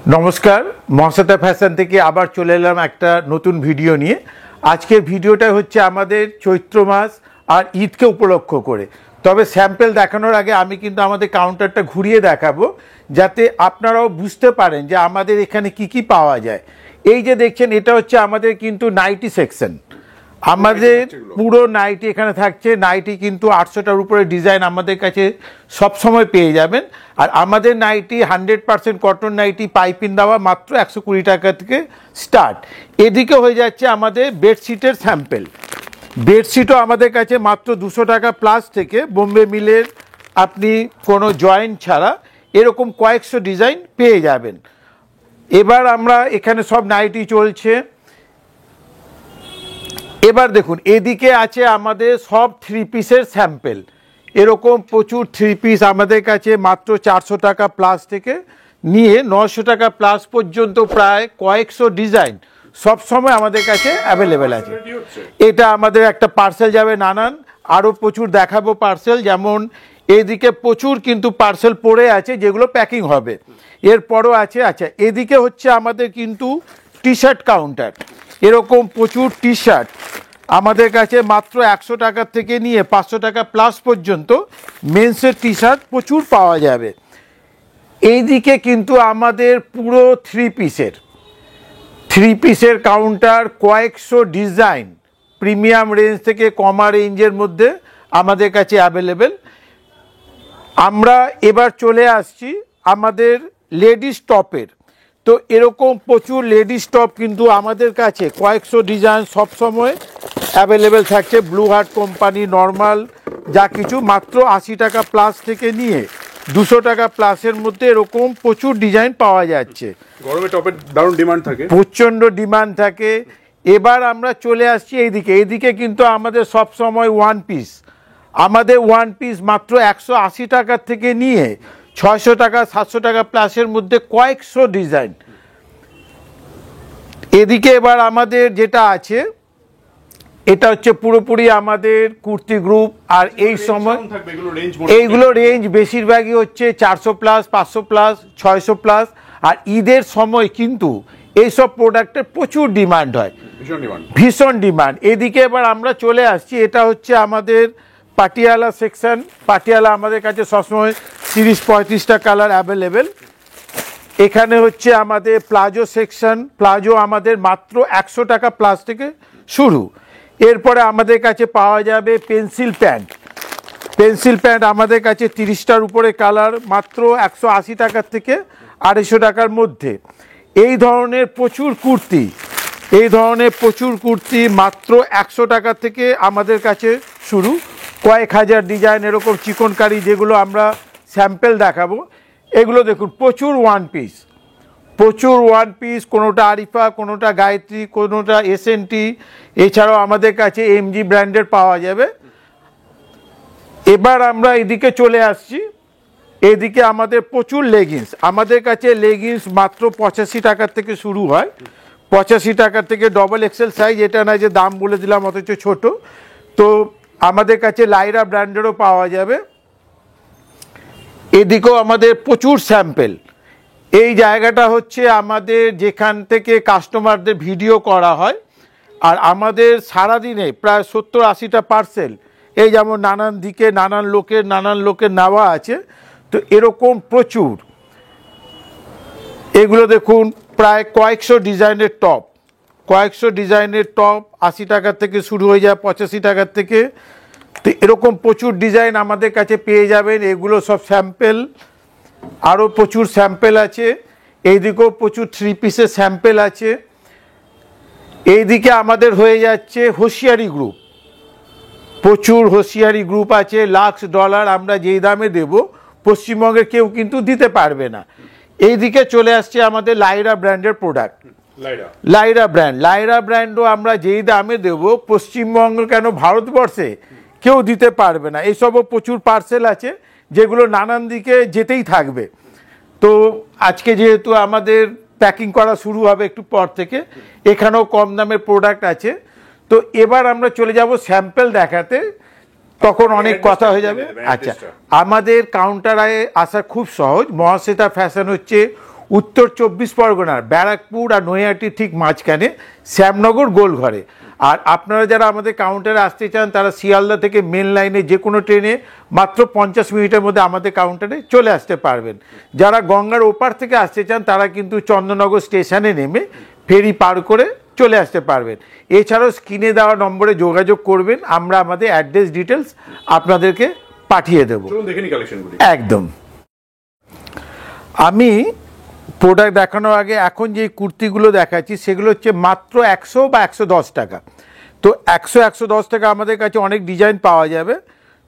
नमस्कार মহাশ্বেতা ফ্যাশন থেকে আবার চলে এলাম একটা নতুন ভিডিও নিয়ে। আজকের ভিডিওটা হচ্ছে আমাদের চৈত্র মাস আর ঈদকে উপলক্ষ করে। তবে স্যাম্পল দেখানোর আগে আমি কিন্তু আমাদের কাউন্টারটা ঘুরিয়ে দেখাবো যাতে আপনারাও বুঝতে পারেন যে আমাদের এখানে কি কি পাওয়া যায়। এই যে দেখছেন এটা হচ্ছে আমাদের কিন্তু নাইটি সেকশন। আমাদের পুরো নাইটি এখানে থাকছে। নাইটি কিন্তু 800টার উপরে ডিজাইন আমাদের কাছে সব সময় পেয়ে যাবেন। আর আমাদের নাইটি 100% কটন নাইটি, পাইপিং দেওয়া, মাত্র 120 টাকা থেকে স্টার্ট। এদিকে হয়ে যাচ্ছে আমাদের বেডশিটের স্যাম্পল। বেডশিটও আমাদের কাছে মাত্র 200 টাকা প্লাস থেকে বোম্বে মিলের আপনি কোনো জয়েন্ট ছাড়া এরকম কয়েকশো ডিজাইন পেয়ে যাবেন। এবার আমরা এখানে সব নাইটি চলছে। এবার দেখুন এদিকে আছে আমাদের সব থ্রি পিসের স্যাম্পল। এরকম প্রচুর থ্রি পিস আমাদের কাছে মাত্র 400 টাকা প্লাস থেকে নিয়ে 900 টাকা প্লাস পর্যন্ত প্রায় কয়েকশো ডিজাইন সব সময় আমাদের কাছে অ্যাভেলেবেল আছে। এটা আমাদের একটা পার্সেল যাবে নানান, আরও প্রচুর দেখাবো পার্সেল। যেমন এদিকে প্রচুর কিন্তু পার্সেল পড়ে আছে যেগুলো প্যাকিং হবে, এরপরও আছে। আচ্ছা, এদিকে হচ্ছে আমাদের কিন্তু টি শার্ট কাউন্টার। এরকম প্রচুর টি শার্ট আমাদের কাছে মাত্র 100 টাকা থেকে নিয়ে 500 টাকা প্লাস পর্যন্ত মেন্সের টি শার্ট প্রচুর পাওয়া যাবে। এইদিকে কিন্তু আমাদের পুরো থ্রি পিসের কাউন্টার, কয়েকশো ডিজাইন প্রিমিয়াম রেঞ্জ থেকে কমা রেঞ্জের মধ্যে আমাদের কাছে অ্যাভেলেবেল। আমরা এবার চলে আসছি আমাদের লেডিস টপের। তো এরকম প্রচুর লেডিস টপ কিন্তু আমাদের কাছে কয়েকশো ডিজাইন সবসময় অ্যাভেলেবেল থাকছে। ব্লু হার্ট কোম্পানি নর্মাল যা কিছু মাত্র 80 টাকা প্লাস থেকে নিয়ে 200 টাকা প্লাসের মধ্যে এরকম প্রচুর ডিজাইন পাওয়া যাচ্ছে। গরমে টপের দারুণ ডিমান্ড থাকে, প্রচণ্ড ডিমান্ড থাকে। এবার আমরা চলে আসছি এইদিকে কিন্তু আমাদের সব সময় ওয়ান পিস। আমাদের ওয়ান পিস মাত্র 180 টাকার থেকে নিয়ে 600 টাকা 700 টাকা প্লাসের মধ্যে কয়েকশো ডিজাইন। এদিকে এবার আমাদের যেটা আছে এটা হচ্ছে পুরোপুরি আমাদের কুর্তি গ্রুপ। আর এই সময় এইগুলো রেঞ্জ বেশিরভাগই হচ্ছে 400 প্লাস, 500 প্লাস, 600 প্লাস। আর ঈদের সময় কিন্তু এইসব প্রোডাক্টের প্রচুর ডিমান্ড হয়, ভীষণ ডিমান্ড। এদিকে এবার আমরা চলে আসছি, এটা হচ্ছে আমাদের পাটিয়ালা সেকশন। পাটিয়ালা আমাদের কাছে সবসময় 30-35টা কালার অ্যাভেলেবেল। এখানে হচ্ছে আমাদের প্লাজো সেকশন। প্লাজো আমাদের মাত্র 100 টাকা প্লাস থেকে শুরু। এরপরে আমাদের কাছে পাওয়া যাবে পেন্সিল প্যান্ট আমাদের কাছে 30টার উপরে কালার, মাত্র 180 টাকার থেকে 250 টাকার মধ্যে। এই ধরনের প্রচুর কুর্তি মাত্র 100 টাকা থেকে আমাদের কাছে শুরু। কয়েক হাজার ডিজাইন এরকম চিকনকারি যেগুলো আমরা স্যাম্পল দেখাবো। এগুলো দেখুন প্রচুর ওয়ান পিস, কোনোটা আরিফা, কোনোটা গায়ত্রী, কোনোটা এসএনটি। এছাড়াও আমাদের কাছে এমজি ব্র্যান্ডের পাওয়া যাবে। এবার আমরা এদিকে চলে আসছি। এদিকে আমাদের প্রচুর লেগিংস। আমাদের কাছে লেগিংস মাত্র 85 টাকার থেকে শুরু হয়। 85 টাকার থেকে ডবল এক্সেল সাইজ। এটা না যে দাম বলে দিলাম অথচ ছোট। তো আমাদের কাছে লাইরা ব্র্যান্ডেরও পাওয়া যাবে। এদিকেও আমাদের প্রচুর স্যাম্পল। এই জায়গাটা হচ্ছে আমাদের যেখান থেকে কাস্টমারদের ভিডিও করা হয়। আর আমাদের সারাদিনে প্রায় 70-80টা পার্সেল এই যেমন নানান দিকে নানান লোকের নেওয়া আছে। তো এরকম প্রচুর। এগুলো দেখুন প্রায় কয়েকশো ডিজাইনের টপ 80 টাকা থেকে শুরু হয়ে যায়, 85 টাকার থেকে। তো এরকম প্রচুর ডিজাইন আমাদের কাছে পেয়ে যাবেন। এগুলো সব স্যাম্পল, আরও প্রচুর স্যাম্পল আছে। এইদিকেও প্রচুর থ্রি পিসের স্যাম্পল আছে। এইদিকে আমাদের হয়ে যাচ্ছে হোশিয়ারি গ্রুপ। প্রচুর হোশিয়ারি গ্রুপ আছে। লাক্স ডলার আমরা যেই দামে দেব পশ্চিমবঙ্গের কেউ কিন্তু দিতে পারবে না। এইদিকে চলে আসছে আমাদের লাইরা ব্র্যান্ডের প্রোডাক্ট। লাইরা ব্র্যান্ডও আমরা যেই দামে দেব পশ্চিমবঙ্গ কেন ভারতবর্ষে কেউ দিতে পারবে না। এইসবও প্রচুর পার্সেল আছে যেগুলো নানান দিকে যেতেই থাকবে। তো আজকে যেহেতু আমাদের প্যাকিং করা শুরু হবে একটু পর থেকে, এখানেও কম দামের প্রোডাক্ট আছে। তো এবার আমরা চলে যাব স্যাম্পল দেখাতে, তখন অনেক কথা হয়ে যাবে। আচ্ছা, আমাদের কাউন্টারে আসা খুব সহজ। মহাশ্বেতা ফ্যাশন হচ্ছে উত্তর 24 পরগনার ব্যারাকপুর আর নৈহাটির ঠিক মাঝখানে শ্যামনগর গোলঘরে। আর আপনারা যারা আমাদের কাউন্টারে আসতে চান তারা শিয়ালদা থেকে মেন লাইনে যে কোনো ট্রেনে মাত্র 50 মিনিটের মধ্যে আমাদের কাউন্টারে চলে আসতে পারবেন। যারা গঙ্গার ওপার থেকে আসতে চান তারা কিন্তু চন্দননগর স্টেশনে নেমে ফেরি পার করে চলে আসতে পারবেন। এছাড়াও স্ক্রিনে দেওয়া নম্বরে যোগাযোগ করবেন, আমরা আমাদের অ্যাড্রেস ডিটেলস আপনাদেরকে পাঠিয়ে দেবো। একদম। আমি প্রোডাক্ট দেখানোর আগে এখন যে কুর্তিগুলো দেখাচ্ছি সেগুলো হচ্ছে মাত্র 100 বা 110 টাকা। তো 100-110 টাকা আমাদের কাছে অনেক ডিজাইন পাওয়া যাবে।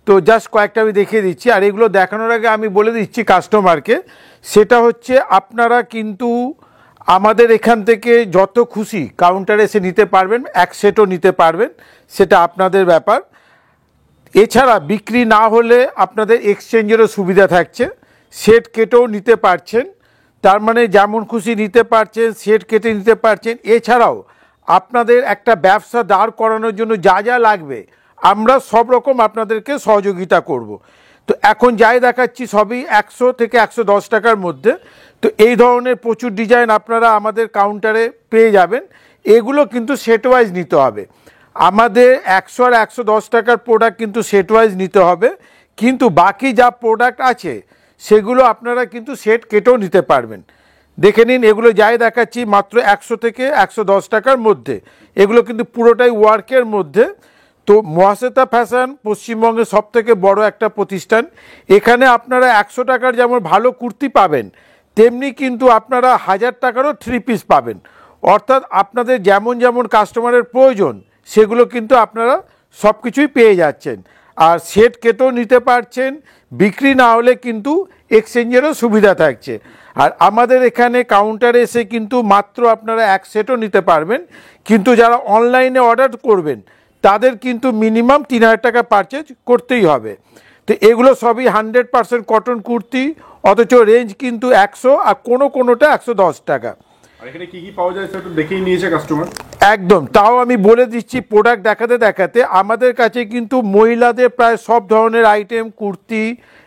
তো জাস্ট কয়েকটা আমি দেখিয়ে দিচ্ছি। আর এগুলো দেখানোর আগে আমি বলে দিচ্ছি কাস্টমারকে, সেটা হচ্ছে আপনারা কিন্তু আমাদের এখান থেকে যত খুশি কাউন্টারে এসে নিতে পারবেন, এক সেটও নিতে পারবেন, সেটা আপনাদের ব্যাপার। এছাড়া বিক্রি না হলে আপনাদের এক্সচেঞ্জেরও সুবিধা থাকছে, সেট কেটেও নিতে পারছেন। তার মানে যেমন খুশি নিতে পারছেন, সেট কেটে নিতে পারছেন। এছাড়াও আপনাদের একটা ব্যবসা দাঁড় করানোর জন্য যা যা লাগবে আমরা সব রকম আপনাদেরকে সহযোগিতা করব। তো এখন যাই দেখাচ্ছি সবই 100 থেকে 110 টাকার মধ্যে। তো এই ধরনের প্রচুর ডিজাইন আপনারা আমাদের কাউন্টারে পেয়ে যাবেন। এগুলো কিন্তু সেট ওয়াইজ নিতে হবে। আমাদের 100 আর 110 টাকার প্রোডাক্ট কিন্তু সেট ওয়াইজ নিতে হবে, কিন্তু বাকি যা প্রোডাক্ট আছে সেগুলো আপনারা কিন্তু সেট কেটেও নিতে পারবেন। দেখে নিন, এগুলো যাই দেখাচ্ছি মাত্র 100 থেকে 110 টাকার মধ্যে। এগুলো কিন্তু পুরোটাই ওয়ার্কের মধ্যে। তো মহাশ্বেতা ফ্যাশন পশ্চিমবঙ্গের সবথেকে বড় একটা প্রতিষ্ঠান। এখানে আপনারা 100 টাকার যেমন ভালো কুর্তি পাবেন, তেমনি কিন্তু আপনারা 1000 টাকারও 3 পিস পাবেন। অর্থাৎ আপনাদের যেমন যেমন কাস্টমারের প্রয়োজন সেগুলো কিন্তু আপনারা সব কিছুই পেয়ে যাচ্ছেন। আর সেট কেটেও নিতে পারছেন, বিক্রি না হলে কিন্তু এক্সচেঞ্জেরও সুবিধা থাকছে। আর আমাদের এখানে কাউন্টারে এসে কিন্তু মাত্র আপনারা এক সেটও নিতে পারবেন, কিন্তু যারা অনলাইনে অর্ডার করবেন তাদের কিন্তু মিনিমাম 3000 টাকা পারচেজ করতেই হবে। তো এগুলো সবই 100% কটন কুর্তি, অথচ রেঞ্জ কিন্তু 100 আর কোনোটা 110 টাকা। এখানে কি কি পাওয়া যায় সেটা দেখেই নিয়েছে কাস্টমার। একদম, তাও আমি বলে দিচ্ছি প্রোডাক্ট দেখাতে দেখাতে। আমাদের কাছে কিন্তু মহিলাদের প্রায় সব ধরনের item, kurti,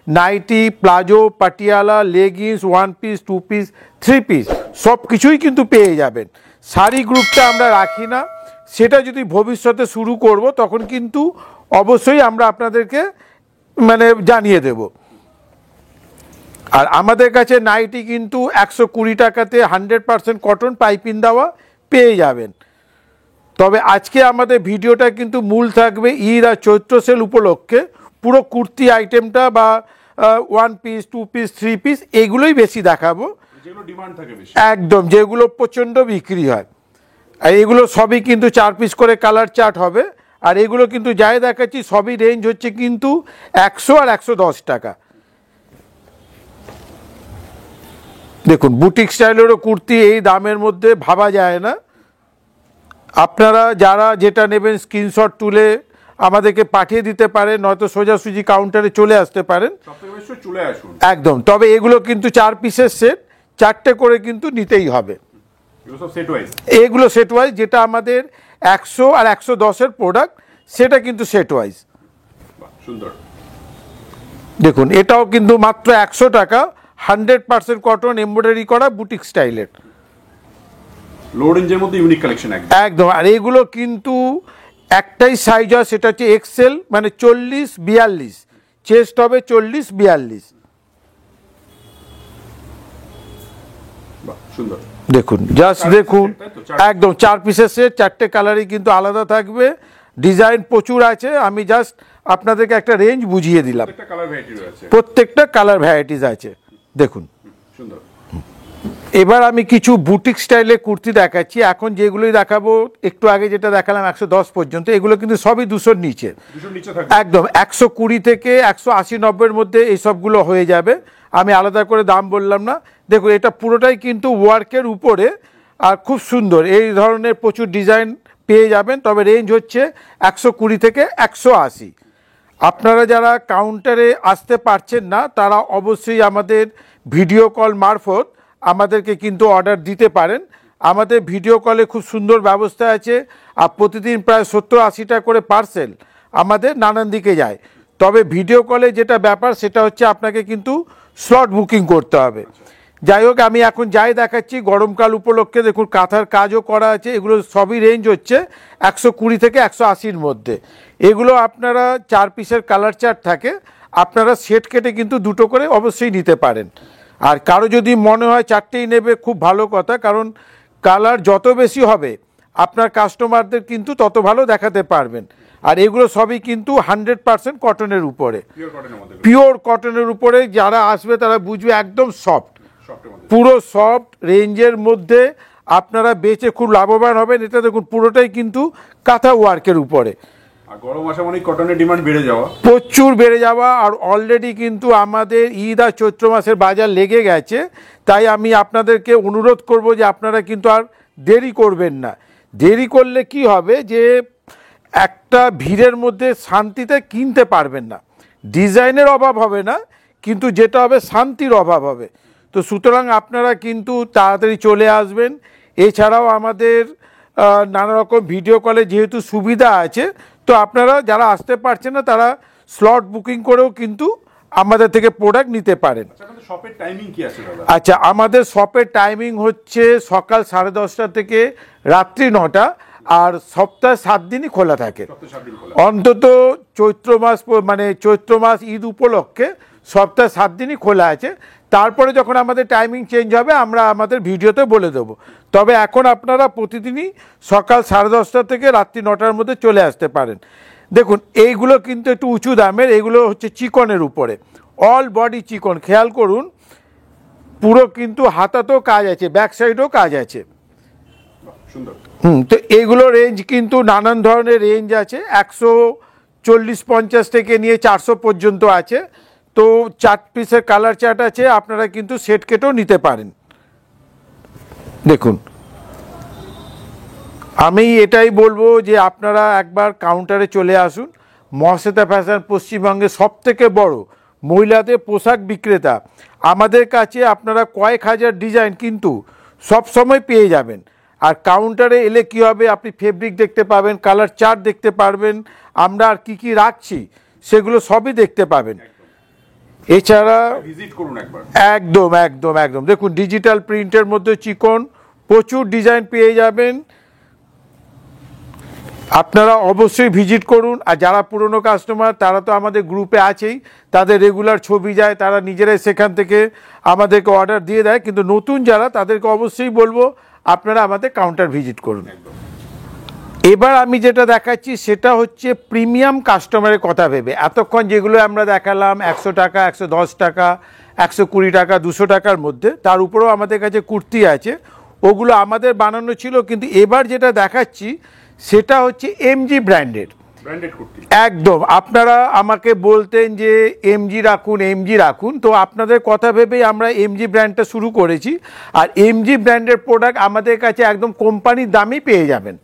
nighty, palazzo, Patiala, leggings, 1 piece, 2 piece, 3 piece সব কিছুই কিন্তু পেয়ে যাবেন। শাড়ি গ্রুপটা আমরা রাখি না, সেটা যদি ভবিষ্যতে শুরু করব তখন কিন্তু অবশ্যই আমরা আপনাদেরকে জানিয়ে দেব। আর আমাদের কাছে নাইটি কিন্তু 120 টাকাতে 100% কটন পাইপিং দেওয়া পেয়ে যাবেন। তবে আজকে আমাদের ভিডিওটা কিন্তু মূল থাকবে ঈদ আর চৈত্র সেল উপলক্ষে। পুরো কুর্তি আইটেমটা বা 1 পিস, 2 পিস, 3 পিস এগুলোই বেশি দেখাবো, যেগুলো ডিমান্ড থাকে বেশি। একদম, যেগুলো প্রচণ্ড বিক্রি হয়। আর এগুলো সবই কিন্তু 4 পিস করে কালার চার্ট হবে। আর এগুলো কিন্তু যাই দেখাচ্ছি সবই রেঞ্জ হচ্ছে কিন্তু 100 আর 110 টাকা। দেখুন, বুটিক স্টাইলেরও কুর্তি এই দামের মধ্যে ভাবা যায় না। আপনারা যারা যেটা নেবেন স্ক্রিনশট তুলে আমাদেরকে পাঠিয়ে দিতে পারেন, নয়তো সোজাসুজি কাউন্টারে চলে আসতে পারেন। একদম, তবে এগুলো কিন্তু 4 পিসের সেট, 4টে করে কিন্তু নিতেই হবে। এগুলো সেট ওয়াইজ, যেটা আমাদের 100 আর 110-এর প্রোডাক্ট সেটা কিন্তু সেট ওয়াইজ। সুন্দর। দেখুন, এটাও কিন্তু মাত্র 100 টাকা, 100% কটন, এমব্রয়ডারি করা, বুটিক স্টাইলের, লো রেঞ্জের মধ্যে ইউনিক কালেকশন একদম। আর এগুলো কিন্তু একটাই সাইজ হয়, সেটা হচ্ছে এক্সেল, মানে 40-42, চেস্ট হবে 40-42। সুন্দর। দেখুন, জাস্ট দেখুন, একদম 4 পিসের সেট, 4টে কালারই কিন্তু আলাদা থাকবে, ডিজাইন প্রচুর আছে। আমি জাস্ট আপনাদেরকে একটা রেঞ্জ বুঝিয়ে দিলাম। প্রত্যেকটা কালার ভ্যারাইটিস আছে। দেখুন, সুন্দর। এবার আমি কিছু বুটিক স্টাইলের কুর্তি দেখাচ্ছি। এখন যেগুলোই দেখাবো, একটু আগে যেটা দেখালাম 110 পর্যন্ত, এগুলো কিন্তু সবই 200-র নিচে। একদম 120 থেকে 180-90-এর মধ্যে এই সবগুলো হয়ে যাবে। আমি আলাদা করে দাম বললাম না। দেখুন, এটা পুরোটাই কিন্তু ওয়ার্কের উপরে আর খুব সুন্দর। এই ধরনের প্রচুর ডিজাইন পেয়ে যাবেন। তবে রেঞ্জ হচ্ছে 120 থেকে 180। আপনারা যারা কাউন্টারে আসতে পারছেন না তারা অবশ্যই আমাদের ভিডিও কল মারফত আমাদেরকে কিন্তু অর্ডার দিতে পারেন। আমাদের ভিডিও কলে খুব সুন্দর ব্যবস্থা আছে। আর প্রতিদিন প্রায় 70-80টা করে পার্সেল আমাদের নানান দিকে যায়। তবে ভিডিও কলে যেটা ব্যাপার সেটা হচ্ছে আপনাকে কিন্তু স্লট বুকিং করতে হবে। যাই হোক, আমি এখন যাই দেখাচ্ছি গরমকাল উপলক্ষে দেখুন কাঁথার কাজও করা আছে। এগুলো সবই রেঞ্জ হচ্ছে 120 থেকে 180-র মধ্যে। এগুলো আপনারা 4 পিসের কালার চার্ট থাকে, আপনারা সেট কেটে কিন্তু দুটো করে অবশ্যই নিতে পারেন। আর কারো যদি মনে হয় 4টেই নেবে, খুব ভালো কথা, কারণ কালার যত বেশি হবে আপনার কাস্টমারদের কিন্তু তত ভালো দেখাতে পারবেন। আর এগুলো সবই কিন্তু 100% কটনের উপরে, পিওর কটনের উপরে। যারা আসবে তারা বুঝবে একদম সফট, পুরো সফট রেঞ্জের মধ্যে আপনারা বেচে খুব লাভবান হবেন। এটা দেখুন পুরোটাই কিন্তু কাঁথা ওয়ার্কের উপরে। আর গরম মাসে মানে কটনের ডিমান্ড বেড়ে যাওয়া, প্রচুর বেড়ে যাওয়া। আর অলরেডি কিন্তু আমাদের ঈদ আর চৈত্র মাসের বাজার লেগে গেছে, তাই আমি আপনাদেরকে অনুরোধ করব যে আপনারা কিন্তু আর দেরি করবেন না। দেরি করলে কি হবে যে একটা ভিড়ের মধ্যে শান্তিতে কিনতে পারবেন না। ডিজাইনের অভাব হবে না, কিন্তু যেটা হবে শান্তির অভাব হবে। তো সুতরাং আপনারা কিন্তু তাড়াতাড়ি চলে আসবেন। এছাড়াও আমাদের নানা রকম ভিডিও কলে যেহেতু সুবিধা আছে, তো আপনারা যারা আসতে পারছেন না তারা স্লট বুকিং করেও কিন্তু আমাদের থেকে প্রোডাক্ট নিতে পারেন। শপের টাইমিং কি আছে দাদা? আচ্ছা, আমাদের শপের টাইমিং হচ্ছে সকাল 10:30 থেকে রাত্রি 9টা, আর সপ্তাহে 7 দিনই খোলা থাকে। অন্তত চৈত্র মাস ঈদ উপলক্ষে সপ্তাহে 7 দিনই খোলা আছে। তারপরে যখন আমাদের টাইমিং চেঞ্জ হবে আমরা আমাদের ভিডিওতে বলে দেবো। তবে এখন আপনারা প্রতিদিনই সকাল 10:30 থেকে রাত্রি 9টার মধ্যে চলে আসতে পারেন। দেখুন এইগুলো কিন্তু একটু উঁচু দামের, এগুলো হচ্ছে চিকনের উপরে, অল বডি চিকন। খেয়াল করুন পুরো কিন্তু হাতাতেও কাজ আছে, ব্যাক সাইডেও কাজ আছে। তো এইগুলো রেঞ্জ কিন্তু নানান ধরনের রেঞ্জ আছে, 140-50 থেকে নিয়ে 400 পর্যন্ত আছে। তো 4 পিসের কালার চার্ট আছে, আপনারা কিন্তু সেট কেটেও নিতে পারেন। দেখুন আমি এটাই বলবো যে আপনারা একবার কাউন্টারে চলে আসুন। মহাশ্বেতা ফ্যাশন পশ্চিমবঙ্গের সবথেকে বড় মহিলাদের পোশাক বিক্রেতা। আমাদের কাছে আপনারা কয়েক হাজার ডিজাইন কিন্তু সব সময় পেয়ে যাবেন। আর কাউন্টারে এলে কি হবে, আপনি ফেব্রিক দেখতে পাবেন, কালার চার্ট দেখতে পারবেন, আমরা আর কি কি রাখছি সেগুলো সবই দেখতে পাবেন। এছাড়া ভিজিট করুন একবার। একদম একদম একদম দেখুন ডিজিটাল প্রিন্টের মধ্যে চিকন প্রচুর ডিজাইন পেয়ে যাবেন। আপনারা অবশ্যই ভিজিট করুন। আর যারা পুরনো কাস্টমার তারা তো আমাদের গ্রুপে আছেই, তাদের রেগুলার ছবি যায়, তারা নিজেরাই সেখান থেকে আমাদেরকে অর্ডার দিয়ে দেয়। কিন্তু নতুন যারা তাদেরকে অবশ্যই বলবো আপনারা আমাদের কাউন্টার ভিজিট করুন। এবার আমি যেটা দেখাচ্ছি সেটা হচ্ছে প্রিমিয়াম কাস্টমারের কথা ভেবে। এতক্ষণ যেগুলো আমরা দেখালাম 100 টাকা, 110 টাকা, 120 টাকা, 200 টাকার মধ্যে, তার উপরেও আমাদের কাছে কুর্তি আছে, ওগুলো আমাদের বানানো ছিল। কিন্তু এবার যেটা দেখাচ্ছি সেটা হচ্ছে এমজি ব্র্যান্ডের কুর্তি। একদম আপনারা আমাকে বলতেন যে এমজি রাখুন, এমজি রাখুন, তো আপনাদের কথা ভেবেই আমরা এমজি ব্র্যান্ডটা শুরু করেছি। আর এমজি ব্র্যান্ডের প্রোডাক্ট আমাদের কাছে একদম কোম্পানির দামই পেয়ে যাবেন।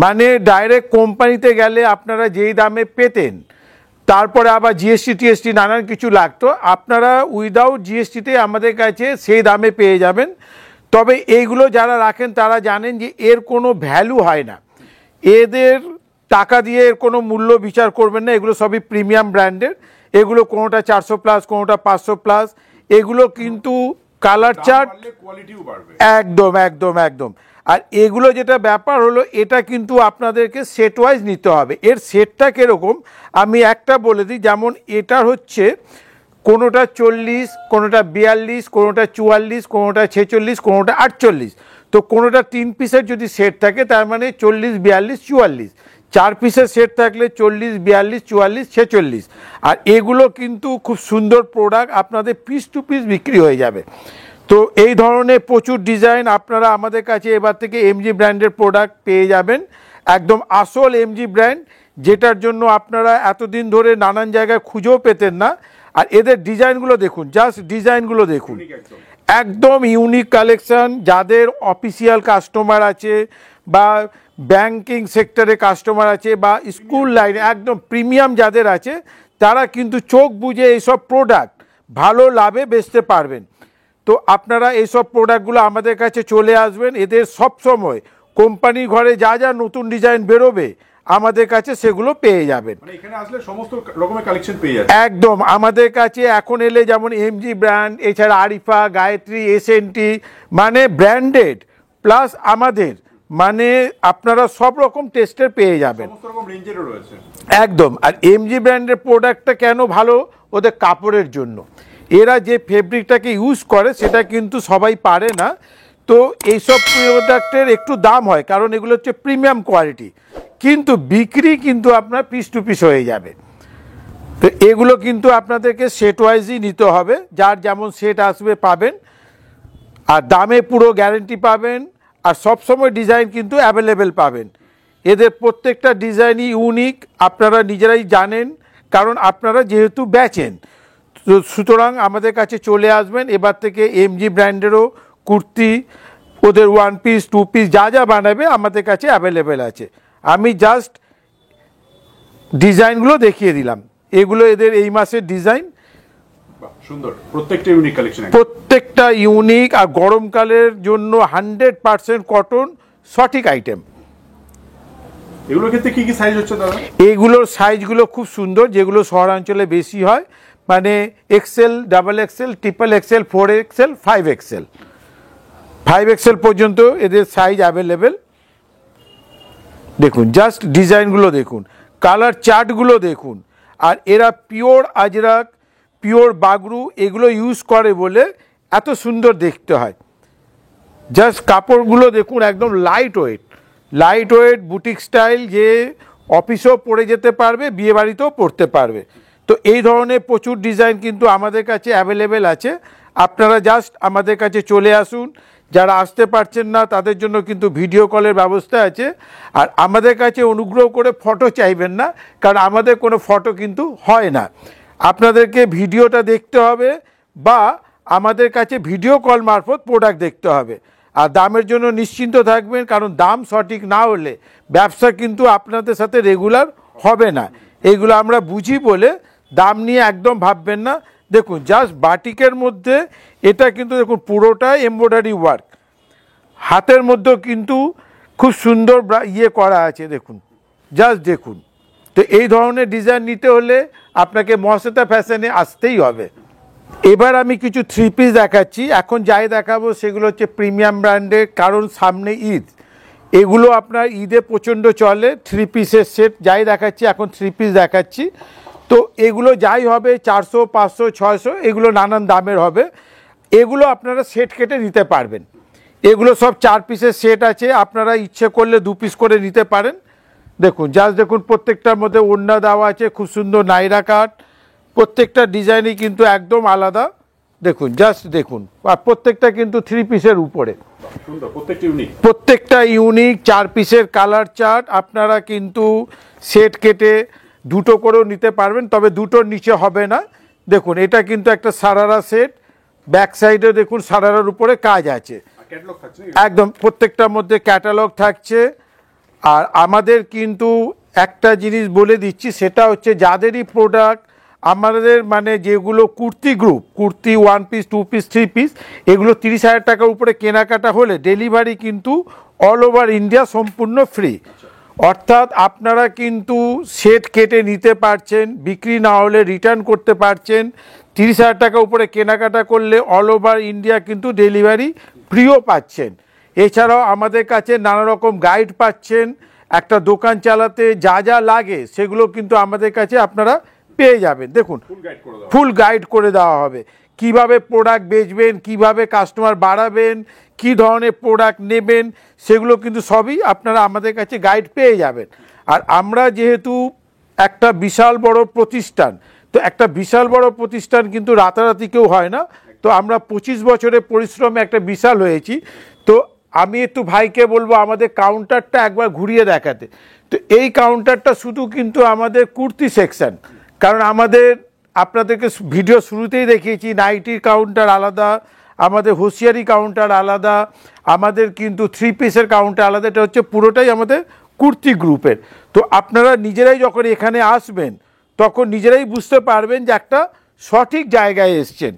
মানে ডাইরেক্ট কোম্পানিতে গেলে আপনারা যেই দামে পেতেন, তারপরে আবার জিএসটি টিএসটি নানান কিছু লাগতো, আপনারা উইদাউট জিএসটিতে আমাদের কাছে সেই দামে পেয়ে যাবেন। তবে এইগুলো যারা রাখেন তারা জানেন যে এর কোনো ভ্যালু হয় না, এদের টাকা দিয়ে এর কোনো মূল্য বিচার করবেন না। এগুলো সবই প্রিমিয়াম ব্র্যান্ডের, এগুলো কোনোটা 400+, কোনোটা 500+। এগুলো কিন্তু কালার চার্ট একদম একদম একদম। আর এগুলো যেটা ব্যাপার হলো, এটা কিন্তু আপনাদেরকে সেট ওয়াইজ নিতে হবে। এর সেটটা কীরকম আমি একটা বলে দিই, যেমন এটার হচ্ছে কোনোটা 40, কোনোটা 42, কোনোটা 44, কোনোটা 46, কোনোটা 48। তো কোনোটা 3 পিসের যদি সেট থাকে তার মানে 40, 42, 44। 4 পিসের সেট থাকলে 40, 42, 44, 46। আর এগুলো কিন্তু খুব সুন্দর প্রোডাক্ট, আপনাদের পিস টু পিস বিক্রি হয়ে যাবে। তো এই ধরনের প্রচুর ডিজাইন আপনারা আমাদের কাছে এবার থেকে এমজি ব্র্যান্ডের প্রোডাক্ট পেয়ে যাবেন। একদম আসল এমজি ব্র্যান্ড, যেটার জন্য আপনারা এতদিন ধরে নানান জায়গায় খুঁজেও পেতেন না। আর এদের ডিজাইনগুলো দেখুন, জাস্ট ডিজাইনগুলো দেখুন, একদম ইউনিক কালেকশন। যাদের অফিসিয়াল কাস্টমার আছে বা ব্যাংকিং সেক্টরে কাস্টমার আছে বা স্কুল লাইনে একদম প্রিমিয়াম যাদের আছে, তারা কিন্তু চোখ বুজে এইসব প্রোডাক্ট ভালো লাভে বেচতে পারবেন। তো আপনারা এইসব প্রোডাক্টগুলো আমাদের কাছে চলে আসবেন। এদের সব সময় কোম্পানির ঘরে যা যা নতুন ডিজাইন বেরোবে আমাদের কাছে সেগুলো পেয়ে যাবেন। মানে এখানে আসলে সমস্ত রকমের কালেকশন পেয়ে যাচ্ছে। একদম আমাদের কাছে এখন এলে যেমন এমজি ব্র্যান্ড, এছাড়া আরিফা, গায়ত্রী, এসএনটি, মানে ব্র্যান্ডেড প্লাস আমাদের মানে আপনারা সব রকম টেস্টের পেয়ে যাবেন, সমস্ত রকম রেঞ্জেরও রয়েছে। একদম। আর এমজি ব্র্যান্ডের প্রোডাক্টটা কেন ভালো? ওদের কাপড়ের জন্য। এরা যে ফেব্রিকটাকে ইউজ করে সেটা কিন্তু সবাই পারে না। তো এইসব প্রোডাক্টের একটু দাম হয়, কারণ এগুলো হচ্ছে প্রিমিয়াম কোয়ালিটি, কিন্তু বিক্রি কিন্তু আপনার পিস টু পিস হয়ে যাবে। তো এগুলো কিন্তু আপনাদেরকে সেট ওয়াইজই নিতে হবে, যার যেমন সেট আসবে পাবেন, আর দামে পুরো গ্যারেন্টি পাবেন, আর সবসময় ডিজাইন কিন্তু অ্যাভেলেবেল পাবেন। এদের প্রত্যেকটা ডিজাইনই ইউনিক, আপনারা নিজেরাই জানেন, কারণ আপনারা যেহেতু বেচেন। তো সুতরাং আমাদের কাছে চলে আসবেন। এবার থেকে এমজি ব্র্যান্ডেরও কুর্তি, ওদের ওয়ান পিস, টু পিস যা যা বানাবে আমাদের কাছে অ্যাভেলেবেল আছে। আমি জাস্ট ডিজাইনগুলো দেখিয়ে দিলাম, এগুলো এদের এই মাসের ডিজাইন। বাহ, সুন্দর, প্রত্যেকটা ইউনিক কালেকশন। প্রত্যেকটা ইউনিক, আর গরমকালের জন্য 100% কটন সঠিক আইটেম। এগুলোর ক্ষেত্রে কি কি সাইজ হচ্ছে দাদা? এইগুলোর সাইজগুলো খুব সুন্দর, যেগুলো শহরাঞ্চলে বেশি হয়, মানে XL, double XL, triple XL, 4XL, 5XL, 5XL পর্যন্ত এদের সাইজ অ্যাভেলেবেল। দেখুন জাস্ট ডিজাইনগুলো দেখুন, কালার চার্টগুলো দেখুন। আর এরা পিওর আজরাক, পিওর বাগরু এগুলো ইউজ করে বলে এত সুন্দর দেখতে হয়। জাস্ট কাপড়গুলো দেখুন, একদম লাইট ওয়েট বুটিক স্টাইল, যে অফিসেও পরে যেতে পারবে, বিয়ে বাড়িতেও পরতে পারবে। তো এই ধরনের প্রচুর ডিজাইন কিন্তু আমাদের কাছে অ্যাভেলেবেল আছে। আপনারা জাস্ট আমাদের কাছে চলে আসুন। যারা আসতে পারছেন না তাদের জন্য কিন্তু ভিডিও কলের ব্যবস্থা আছে। আর আমাদের কাছে অনুগ্রহ করে ফটো চাইবেন না, কারণ আমাদের কোনো ফটো কিন্তু হয় না। আপনাদেরকে ভিডিওটা দেখতে হবে, বা আমাদের কাছে ভিডিও কল মারফত প্রোডাক্ট দেখতে হবে। আর দামের জন্য নিশ্চিন্ত থাকবেন, কারণ দাম সঠিক না হলে ব্যবসা কিন্তু আপনাদের সাথে রেগুলার হবে না। এইগুলো আমরা বুঝি বলে দাম নিয়ে একদম ভাববেন না। দেখুন জাস্ট বাটিকের মধ্যে এটা কিন্তু দেখুন পুরোটাই এমব্রয়ডারি ওয়ার্ক, হাতের মধ্যেও কিন্তু খুব সুন্দর ইয়ে করা আছে, দেখুন জাস্ট দেখুন। তো এই ধরনের ডিজাইন নিতে হলে আপনাকে মহাশ্বেতা ফ্যাশনে আসতেই হবে। এবার আমি কিছু থ্রি পিস দেখাচ্ছি। এখন যাই দেখাবো সেগুলো হচ্ছে প্রিমিয়াম ব্র্যান্ডের, কারণ সামনে ঈদ, এগুলো আপনার ঈদে প্রচণ্ড চলে। থ্রি পিসের সেট যাই দেখাচ্ছি, এখন থ্রি পিস দেখাচ্ছি। তো এগুলো যাই হবে 400, 500, 600, এগুলো নানান দামের হবে। এগুলো আপনারা সেট কেটে নিতে পারবেন। এগুলো সব 4 পিসের সেট আছে, আপনারা ইচ্ছে করলে 2 পিস করে নিতে পারেন। দেখুন জাস্ট দেখুন, প্রত্যেকটার মধ্যে ওড়না দেওয়া আছে, খুব সুন্দর নাইরা কাট, প্রত্যেকটা ডিজাইনই কিন্তু একদম আলাদা। দেখুন জাস্ট দেখুন, আর প্রত্যেকটা কিন্তু 3 পিসের উপরে, সুন্দর, প্রত্যেকটা ইউনিক। প্রত্যেকটা ইউনিক। 4 পিসের কালার চার্ট, আপনারা কিন্তু সেট কেটে দুটো করেও নিতে পারবেন, তবে দুটোর নিচে হবে না। দেখুন এটা কিন্তু একটা সারারা সেট, ব্যাক সাইডে দেখুন সারারার উপরে কাজ আছে, ক্যাটালগ থাকছে একদম প্রত্যেকটার মধ্যে ক্যাটালগ থাকছে। আর আমাদের কিন্তু একটা জিনিস বলে দিচ্ছি, সেটা হচ্ছে যাদেরই প্রোডাক্ট আমাদের মানে যেগুলো kurti group, kurti 1 piece, 2 piece, 3 piece, এগুলো 30,000 টাকার উপরে কেনাকাটা হলে ডেলিভারি কিন্তু অল ওভার ইন্ডিয়া সম্পূর্ণ ফ্রি। অর্থাৎ আপনারা কিন্তু সেট কেটে নিতে পারছেন, বিক্রি না হলে রিটার্ন করতে পারছেন। 30,000 টাকা উপরে কেনাকাটা করলে অল ওভার ইন্ডিয়া কিন্তু ডেলিভারি ফ্রিও পাচ্ছেন। এছাড়াও আমাদের কাছে নানা রকম গাইড পাচ্ছেন। একটা দোকান চালাতে যা যা লাগে সেগুলো কিন্তু আমাদের কাছে আপনারা পেয়ে যাবেন। দেখুন ফুল গাইড করে দেওয়া হবে, কিভাবে প্রোডাক্ট বেচবেন, কিভাবে কাস্টমার বাড়াবেন, কি ধরনের প্রোডাক্ট নেবেন, সেগুলো কিন্তু সবই আপনারা আমাদের কাছে গাইড পেয়ে যাবেন। আর আমরা যেহেতু একটা বিশাল বড় প্রতিষ্ঠান, তো একটা বিশাল বড় প্রতিষ্ঠান কিন্তু রাতারাতি কেউ হয় না। তো আমরা 25 বছরের পরিশ্রমে একটা বিশাল হয়েছি। তো আমি একটু ভাইকে বলবো আমাদের কাউন্টারটা একবার ঘুরিয়ে দেখাতে। তো এই কাউন্টারটা শুধু কিন্তু আমাদের কুর্তি সেকশন, কারণ আমাদের আপনাদেরকে ভিডিও শুরুতেই দেখিয়েছি নাইটির কাউন্টার আলাদা, আমাদের হোশিয়ারি কাউন্টার আলাদা, আমাদের কিন্তু 3 পিসের কাউন্টার আলাদা। এটা হচ্ছে পুরোটাই আমাদের কুর্তি গ্রুপের। তো আপনারা নিজেরাই যখন এখানে আসবেন তখন নিজেরাই বুঝতে পারবেন যে একটা সঠিক জায়গায় এসছেন।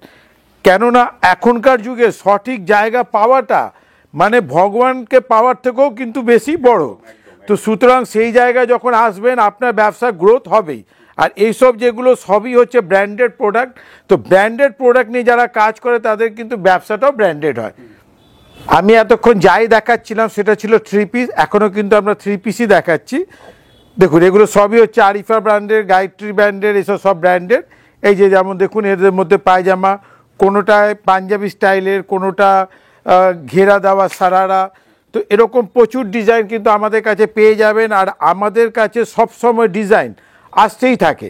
কেননা এখনকার যুগে সঠিক জায়গা পাওয়াটা মানে ভগবানকে পাওয়ার থেকেও কিন্তু বেশি বড়। তো সুতরাং সেই জায়গায় যখন আসবেন আপনার ব্যবসা গ্রোথ হবেই। আর এইসব যেগুলো সবই হচ্ছে ব্র্যান্ডেড প্রোডাক্ট, তো ব্র্যান্ডেড প্রোডাক্ট নিয়ে যারা কাজ করে তাদের কিন্তু ব্যবসাটাও ব্র্যান্ডেড হয়। আমি এতক্ষণ যাই দেখাচ্ছিলাম সেটা ছিল থ্রি পিস, এখনও কিন্তু আমরা থ্রি পিসই দেখাচ্ছি। দেখুন এগুলো সবই হচ্ছে আরিফা ব্র্যান্ডের, গায়ত্রী ব্র্যান্ডের, এসব সব ব্র্যান্ডের। এই যে যেমন দেখুন এদের মধ্যে পায়জামা, কোনোটায় পাঞ্জাবি স্টাইলের, কোনোটা ঘেরা দেওয়া সারারা, তো এরকম প্রচুর ডিজাইন কিন্তু আমাদের কাছে পেয়ে যাবেন। আর আমাদের কাছে সবসময় ডিজাইন আসতেই থাকে,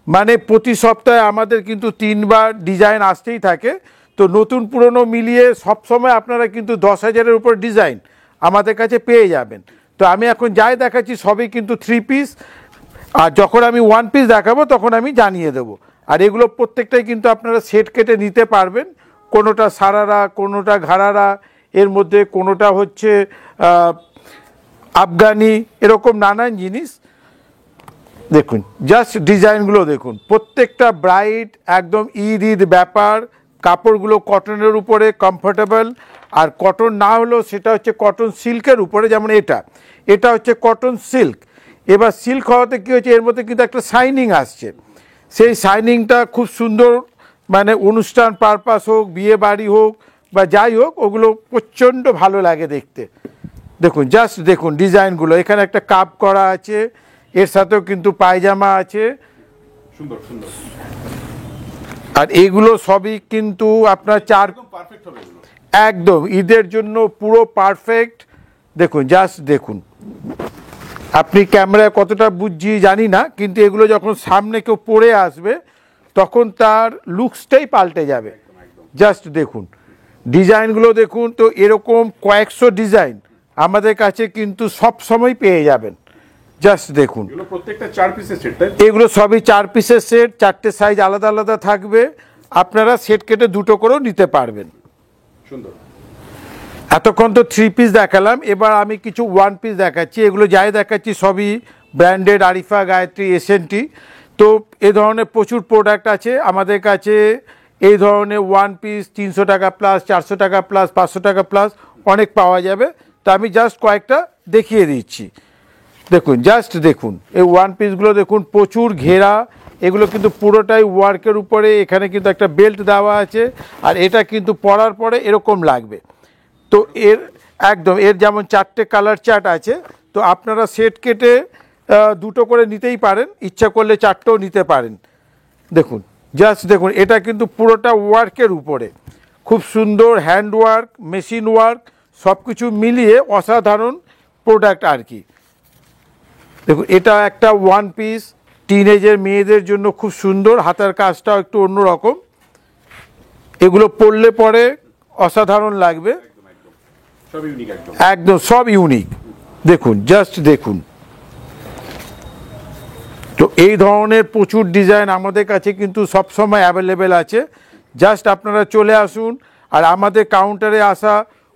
মানে প্রতি সপ্তাহে আমাদের কিন্তু 3বার ডিজাইন আসতেই থাকে। তো নতুন পুরনো মিলিয়ে সবসময় আপনারা কিন্তু 10,000-এর উপর ডিজাইন আমাদের কাছে পেয়ে যাবেন। তো আমি এখন যাই দেখাচ্ছি সবই কিন্তু থ্রি পিস, আর যখন আমি ওয়ান পিস দেখাবো তখন আমি জানিয়ে দেবো। আর এগুলো প্রত্যেকটাই কিন্তু আপনারা সেট কেটে নিতে পারবেন, কোনোটা সারারা, কোনোটা ঘাড়ারা, এর মধ্যে কোনোটা হচ্ছে আফগানি, এরকম নানান জিনিস। দেখুন জাস্ট ডিজাইনগুলো দেখুন, প্রত্যেকটা ব্রাইট, একদম ঈদ ঈদ ব্যাপার। কাপড়গুলো কটনের উপরে কমফোর্টেবল, আর কটন না হলেও সেটা হচ্ছে কটন সিল্কের উপরে, যেমন এটা হচ্ছে কটন সিল্ক। এবার সিল্ক হওয়াতে কী হচ্ছে, এর মধ্যে কিন্তু একটা শাইনিং আসছে, সেই শাইনিংটা খুব সুন্দর, মানে অনুষ্ঠান পারপাস হোক, বিয়ে বাড়ি হোক বা যাই হোক, ওগুলো প্রচণ্ড ভালো লাগে দেখতে। দেখুন জাস্ট দেখুন ডিজাইনগুলো, এখানে একটা কাপ করা আছে, এর সাথেও কিন্তু পায়জামা আছে, সুন্দর সুন্দর। আর এইগুলো সবই কিন্তু আপনার পারফেক্ট হবে এগুলো, একদম ঈদের জন্য পুরো পারফেক্ট। দেখুন জাস্ট দেখুন, আপনি ক্যামেরায় কতটা বুঝছি জানি না, কিন্তু এগুলো যখন সামনে কেউ পরে আসবে তখন তার লুকসটাই পাল্টে যাবে। জাস্ট দেখুন ডিজাইনগুলো দেখুন, তো এরকম কয়েকশো ডিজাইন আমাদের কাছে কিন্তু সব সময় পেয়ে যাবেন। জাস্ট দেখুন এগুলো প্রত্যেকটা 4 পিসের সেট, তাই? এগুলো সবই 4 পিসের সেট, 4টে সাইজ আলাদা আলাদা থাকবে, আপনারা সেট কেটে দুটো করেও নিতে পারবেন। সুন্দর। এতক্ষণ তো থ্রি পিস দেখালাম, এবার আমি কিছু ওয়ান পিস দেখাচ্ছি। এগুলো যাই দেখাচ্ছি সবই ব্র্যান্ডেড, আরিফা, গায়ত্রী, এসএনটি। তো এই ধরনের প্রচুর প্রোডাক্ট আছে আমাদের কাছে। এই ধরনের ওয়ান পিস 300 টাকা প্লাস, 400 টাকা প্লাস, 500 টাকা প্লাস অনেক পাওয়া যাবে। তো আমি জাস্ট কয়েকটা দেখিয়ে দিচ্ছি। দেখুন জাস্ট দেখুন এই ওয়ান পিসগুলো দেখুন, প্রচুর ঘেরা, এগুলো কিন্তু পুরোটাই ওয়ার্কের উপরে। এখানে কিন্তু একটা বেল্ট দেওয়া আছে, আর এটা কিন্তু পরার পরে এরকম লাগবে। তো এর যেমন 4টে কালার চার্ট আছে, তো আপনারা সেট কেটে দুটো করে নিতেই পারেন, ইচ্ছা করলে 4টেও নিতে পারেন। দেখুন জাস্ট দেখুন, এটা কিন্তু পুরোটা ওয়ার্কের উপরে, খুব সুন্দর হ্যান্ড ওয়ার্ক, মেশিন ওয়ার্ক, সব কিছু মিলিয়ে অসাধারণ প্রোডাক্ট আর কি। দেখুন এটা একটা ওয়ান পিস, টিনেজের মেয়েদের জন্য খুব সুন্দর, হাতের কাজটাও একটু অন্যরকম। এগুলো পরলে পরে অসাধারণ লাগবে, সব ইউনিক, একদম সব ইউনিক। দেখুন জাস্ট দেখুন, তো এই ধরনের প্রচুর ডিজাইন আমাদের কাছে কিন্তু সবসময় অ্যাভেলেবেল আছে। জাস্ট আপনারা চলে আসুন, আর আমাদের কাউন্টারে আসা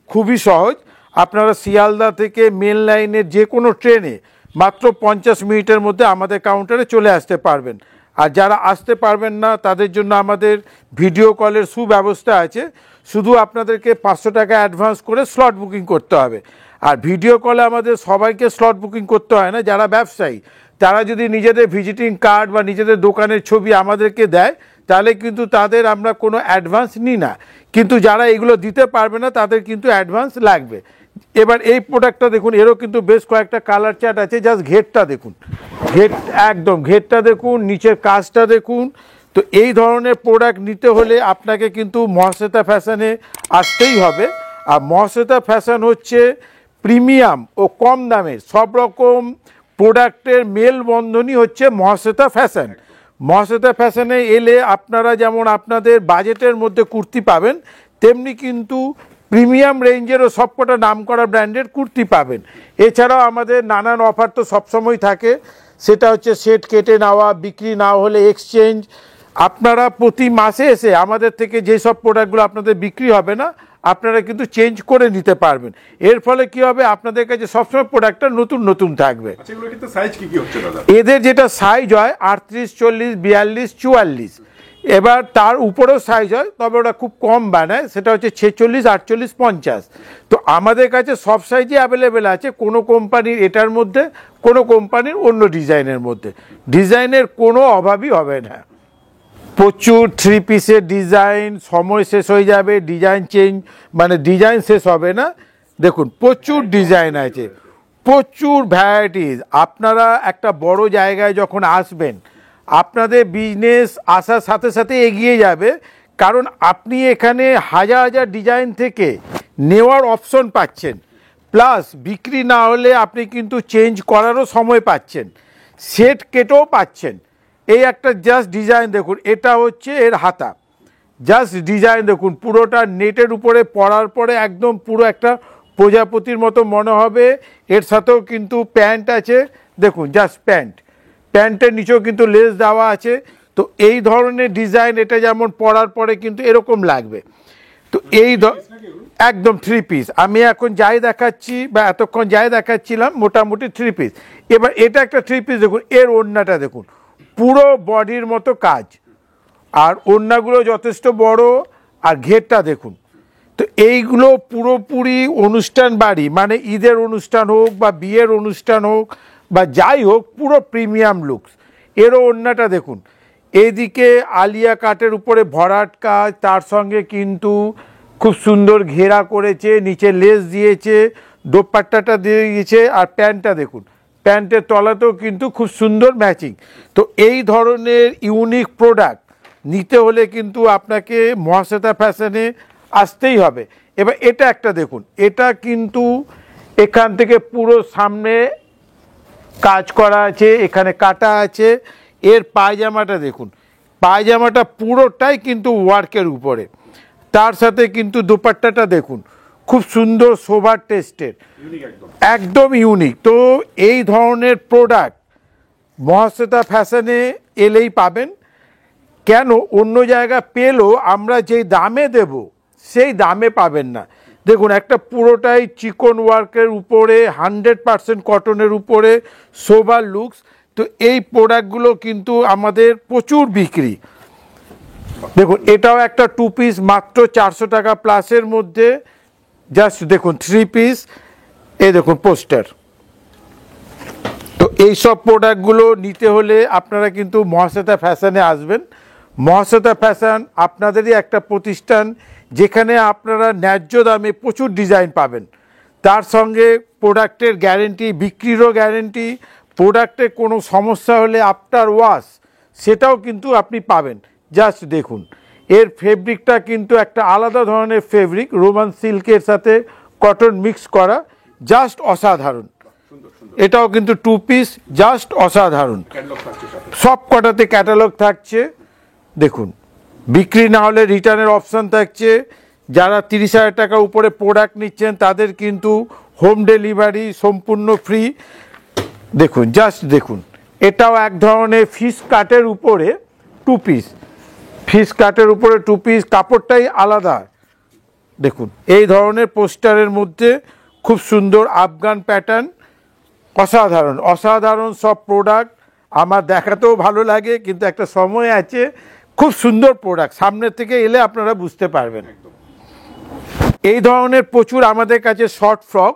খুবই সহজ। আপনারা শিয়ালদা থেকে মেন লাইনের যে কোনো ট্রেনে মাত্র 50 মিনিটের মধ্যে আমাদের কাউন্টারে চলে আসতে পারবেন। আর যারা আসতে পারবেন না তাদের জন্য আমাদের ভিডিও কলের সুব্যবস্থা আছে, শুধু আপনাদেরকে 500 টাকা অ্যাডভান্স করে স্লট বুকিং করতে হবে। আর ভিডিও কলে আমাদের সবাইকে স্লট বুকিং করতে হয় না, যারা ব্যবসায়ী তারা যদি নিজেদের ভিজিটিং কার্ড বা নিজেদের দোকানের ছবি আমাদেরকে দেয় তাহলে কিন্তু তাদের আমরা কোনো অ্যাডভান্স নিই না, কিন্তু যারা এগুলো দিতে পারবে না তাদের কিন্তু অ্যাডভান্স লাগবে। এবার এই প্রোডাক্টটা দেখুন, এরও কিন্তু বেশ কয়েকটা কালার চার্ট আছে, জাস্ট ঘেরটা দেখুন, একদম ঘেরটা দেখুন, নিচের কাজটা দেখুন। তো এই ধরনের প্রোডাক্ট নিতে হলে আপনাকে কিন্তু মহাশ্বেতা ফ্যাশনে আসতেই হবে। আর মহাশ্বেতা ফ্যাশন হচ্ছে প্রিমিয়াম ও কম দামের সব রকম প্রোডাক্টের মেলবন্ধনই হচ্ছে মহাশ্বেতা ফ্যাশন। মহাশ্বেতা ফ্যাশনে এলে আপনারা যেমন আপনাদের বাজেটের মধ্যে কুর্তি পাবেন, তেমনি কিন্তু প্রিমিয়াম রেঞ্জেরও সবকটা নামকরা ব্র্যান্ডের কুর্তি পাবেন। এছাড়াও আমাদের নানান অফার তো সবসময় থাকে, সেটা হচ্ছে সেট কেটে নেওয়া, বিক্রি না হলে এক্সচেঞ্জ। আপনারা প্রতি মাসে এসে আমাদের থেকে যেসব প্রোডাক্টগুলো আপনাদের বিক্রি হবে না আপনারা কিন্তু চেঞ্জ করে নিতে পারবেন। এর ফলে কি হবে, আপনাদের কাছে সবসময় প্রোডাক্টটা নতুন নতুন থাকবে। আচ্ছা এগুলো কিন্তু সাইজ কি কি হচ্ছে দাদা? এদের যেটা সাইজ হয় 38, 40, 42, 44, এবার তার উপরেও সাইজ হয়, তবে ওটা খুব কম বানায়, সেটা হচ্ছে 46, 48, 50। তো আমাদের কাছে সব সাইজই অ্যাভেলেবেল আছে, কোনো কোম্পানির এটার মধ্যে, কোনো কোম্পানির অন্য ডিজাইনের মধ্যে। ডিজাইনের কোনো অভাবই হবে না। প্রচুর 3 পিসের ডিজাইন, সময় শেষ হয়ে যাবে, ডিজাইন চেঞ্জ মানে ডিজাইন শেষ হবে না। দেখুন প্রচুর ডিজাইন আছে, প্রচুর ভ্যারাইটিস। আপনারা একটা বড় জায়গায় যখন আসবেন, আপনাদের বিজনেস আসার সাথে সাথে এগিয়ে যাবে, কারণ আপনি এখানে হাজার হাজার ডিজাইন থেকে নেওয়ার অপশন পাচ্ছেন, প্লাস বিক্রি না হলে আপনি কিন্তু চেঞ্জ করারও সময় পাচ্ছেন, সেট কেটেও পাচ্ছেন। এই একটা জাস্ট ডিজাইন দেখুন, এটা হচ্ছে এর হাতা, জাস্ট ডিজাইন দেখুন, পুরোটা নেটের উপরে পরার পরে একদম পুরো একটা প্রজাপতির মতো মনে হবে। এর সাথেও কিন্তু প্যান্ট আছে, দেখুন জাস্ট প্যান্টের নিচেও কিন্তু লেস দেওয়া আছে। তো এই ধরনের ডিজাইন, এটা যেমন পরার পরে কিন্তু এরকম লাগবে। তো একদম 3 পিস আমি এখন যাই দেখাচ্ছি, বা এতক্ষণ যাই দেখাচ্ছিলাম মোটামুটি 3 পিস। এবার এটা একটা 3 পিস দেখুন, এর ওড়নাটা দেখুন, পুরো বডির মতো কাজ, আর ওড়নাগুলো যথেষ্ট বড়, আর ঘেরটা দেখুন। তো এইগুলো পুরোপুরি অনুষ্ঠান বাড়ি, মানে ঈদের অনুষ্ঠান হোক বা বিয়ের অনুষ্ঠান হোক বা যাই হোক, পুরো প্রিমিয়াম লুকস। এরও ওড়নাটা দেখুন, এইদিকে আলিয়া কাটের উপরে ভরাট কাজ, তার সঙ্গে কিন্তু খুব সুন্দর ঘেরা করেছে, নিচে লেস দিয়েছে, দোপাট্টাটা দিয়ে দিয়েছে, আর প্যান্টটা দেখুন, প্যান্টের তলাতেও কিন্তু খুব সুন্দর ম্যাচিং। তো এই ধরনের ইউনিক প্রোডাক্ট নিতে হলে কিন্তু আপনাকে মহাশ্বেতা ফ্যাশনে আসতেই হবে। এবার এটা একটা দেখুন, এটা কিন্তু এখান থেকে পুরো সামনে কাজ করা আছে, এখানে কাটা আছে। এর পায়জামাটা দেখুন, পায়জামাটা পুরোটাই কিন্তু ওয়ার্কের উপরে, তার সাথে কিন্তু দোপাট্টাটা দেখুন, খুব সুন্দর সোবার টেস্টের, একদম ইউনিক। তো এই ধরনের প্রোডাক্ট মহাশ্বেতা ফ্যাশনে এলেই পাবেন। কেন অন্য জায়গা পেলেও আমরা যেই দামে দেব সেই দামে পাবেন না। দেখুন একটা পুরোটাই চিকন ওয়ার্কের উপরে, 100% কটনের উপরে, সোবার লুকস। তো এই প্রোডাক্টগুলো কিন্তু আমাদের প্রচুর বিক্রি। দেখুন এটাও একটা 2 পিস, মাত্র 400 টাকা প্লাসের মধ্যে। জাস্ট দেখুন 3 পিস, এই দেখুন পোস্টার। তো এইসব প্রোডাক্টগুলো নিতে হলে আপনারা কিন্তু মহাশ্বেতা ফ্যাশনে আসবেন। মহাশ্বেতা ফ্যাশন আপনাদেরই একটা প্রতিষ্ঠান, যেখানে আপনারা ন্যায্য দামে প্রচুর ডিজাইন পাবেন, তার সঙ্গে প্রোডাক্টের গ্যারেন্টি, বিক্রিরও গ্যারেন্টি। প্রোডাক্টে কোনো সমস্যা হলে আফটার ওয়াশ সেটাও কিন্তু আপনি পাবেন। জাস্ট দেখুন এর ফেব্রিকটা কিন্তু একটা আলাদা ধরনের ফেব্রিক, রোমান সিল্কের সাথে কটন মিক্স করা, জাস্ট অসাধারণ। এটাও কিন্তু 2 পিস, জাস্ট অসাধারণ। সব কটাতে ক্যাটালগ থাকছে। দেখুন বিক্রি না হলে রিটার্নের অপশান থাকছে। যারা 30,000 টাকা উপরে প্রোডাক্ট নিচ্ছেন তাদের কিন্তু হোম ডেলিভারি সম্পূর্ণ ফ্রি। দেখুন জাস্ট দেখুন, এটাও এক ধরনের ফিশ কাটের উপরে 2 পিস, ফিশ কাটের উপরে 2 পিস, কাপড়টাই আলাদা। দেখুন এই ধরনের পোস্টারের মধ্যে খুব সুন্দর আফগান প্যাটার্ন, অসাধারণ অসাধারণ সব প্রোডাক্ট। আমার দেখাতেও ভালো লাগে, কিন্তু একটা সময় আছে, খুব সুন্দর প্রোডাক্ট, সামনের থেকে এলে আপনারা বুঝতে পারবেন। এই ধরনের প্রচুর আমাদের কাছে শর্ট ফ্রক